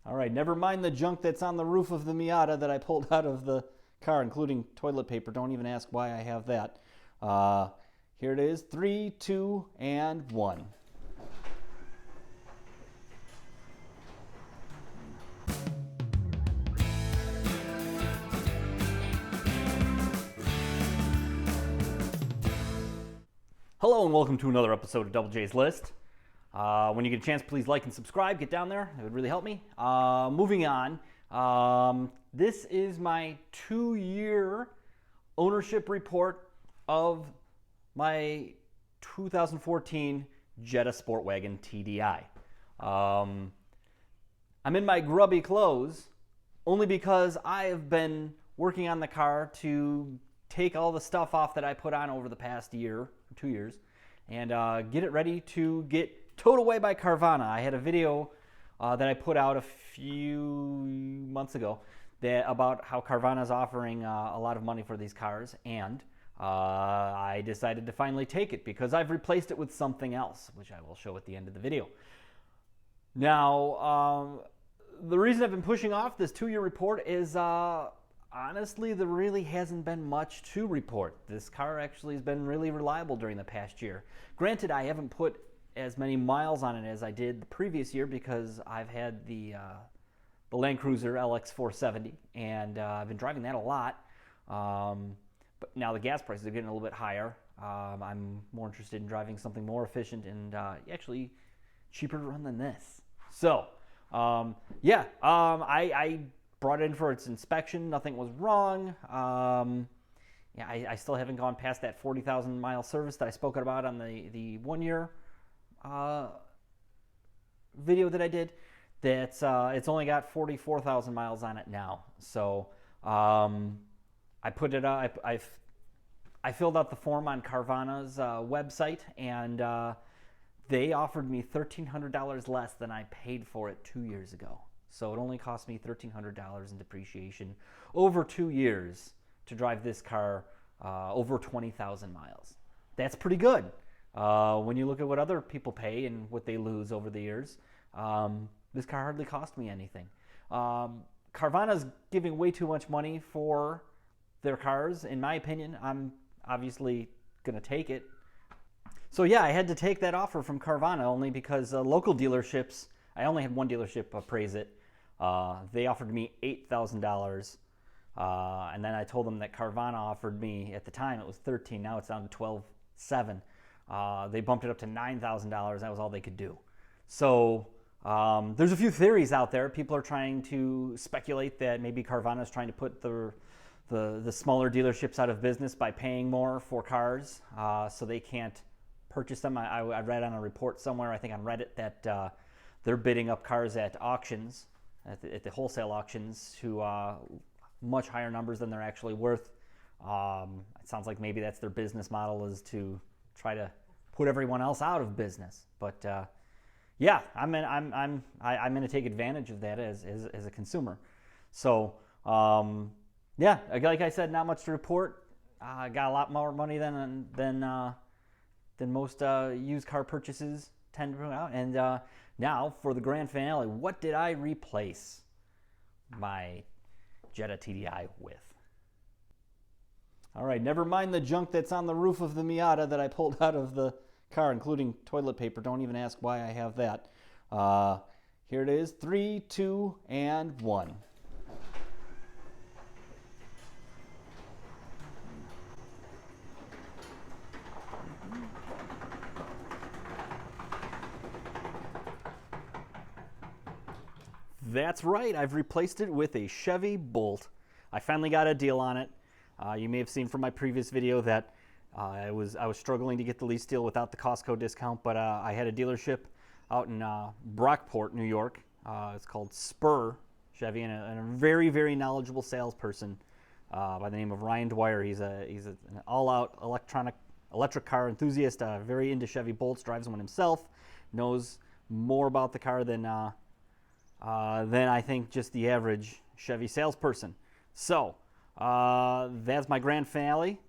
All right, never mind the junk that's on the roof of the Miata that I pulled out of the car, including toilet paper. Don't even ask why I have that. Here it is, 3, 2, and 1. Hello and welcome to another episode of Double J's List. When you get a chance, please like and subscribe. Get down there. It would really help me. Moving on. This is my 2-year ownership report of my 2014 Jetta Sportwagen TDI. I'm in my grubby clothes only because I have been working on the car to take all the stuff off that I put on over the past year, or 2 years, and get it ready to get towed away by Carvana. I had a video that I put out a few months ago about how Carvana is offering a lot of money for these cars, and I decided to finally take it because I've replaced it with something else, which I will show at the end of the video. Now, the reason I've been pushing off this 2-year report is honestly, there really hasn't been much to report. This car actually has been really reliable during the past year. Granted, I haven't put as many miles on it as I did the previous year because I've had the Land Cruiser LX 470, and I've been driving that a lot. But now the gas prices are getting a little bit higher. I'm more interested in driving something more efficient and actually cheaper to run than this. So, I brought it in for its inspection. Nothing was wrong. I still haven't gone past that 40,000 mile service that I spoke about on the 1-year video that I did. That's it's only got 44,000 miles on it now. So I put it up. I filled out the form on Carvana's website, and they offered me $1,300 less than I paid for it 2 years ago. So it only cost me $1,300 in depreciation over 2 years to drive this car over 20,000 miles. That's pretty good. When you look at what other people pay and what they lose over the years, this car hardly cost me anything. Carvana's giving way too much money for their cars. In my opinion, I'm obviously going to take it. So yeah, I had to take that offer from Carvana only because local dealerships, I only had one dealership appraise it. They offered me $8,000, and then I told them that Carvana offered me, at the time it was $13,000, now it's down to $12,700. They bumped it up to $9,000. That was all they could do. So there's a few theories out there. People are trying to speculate that maybe Carvana is trying to put the smaller dealerships out of business by paying more for cars, so they can't purchase them. I read on a report somewhere, I think on Reddit, that they're bidding up cars at auctions, at the wholesale auctions, to much higher numbers than they're actually worth. It sounds like maybe that's their business model, is to try to put everyone else out of business. But yeah, I'm going to take advantage of that as a consumer. So yeah, like I said, not much to report. I got a lot more money than most used car purchases tend to bring out. And now for the grand finale, what did I replace my Jetta TDI with? All right, never mind the junk that's on the roof of the Miata that I pulled out of the car, including toilet paper. Don't even ask why I have that. Here it is, 3, 2, and 1. That's right, I've replaced it with a Chevy Bolt. I finally got a deal on it. You may have seen from my previous video that I was struggling to get the lease deal without the Costco discount, but I had a dealership out in Brockport, New York. It's called Spur Chevy, and a very, very knowledgeable salesperson by the name of Ryan Dwyer. He's an all-out electric car enthusiast, very into Chevy Bolts, drives one himself, knows more about the car than I think just the average Chevy salesperson. So that's my grand finale.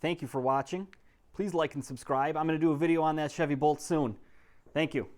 Thank you for watching. Please like and subscribe. I'm going to do a video on that Chevy Bolt soon. Thank you.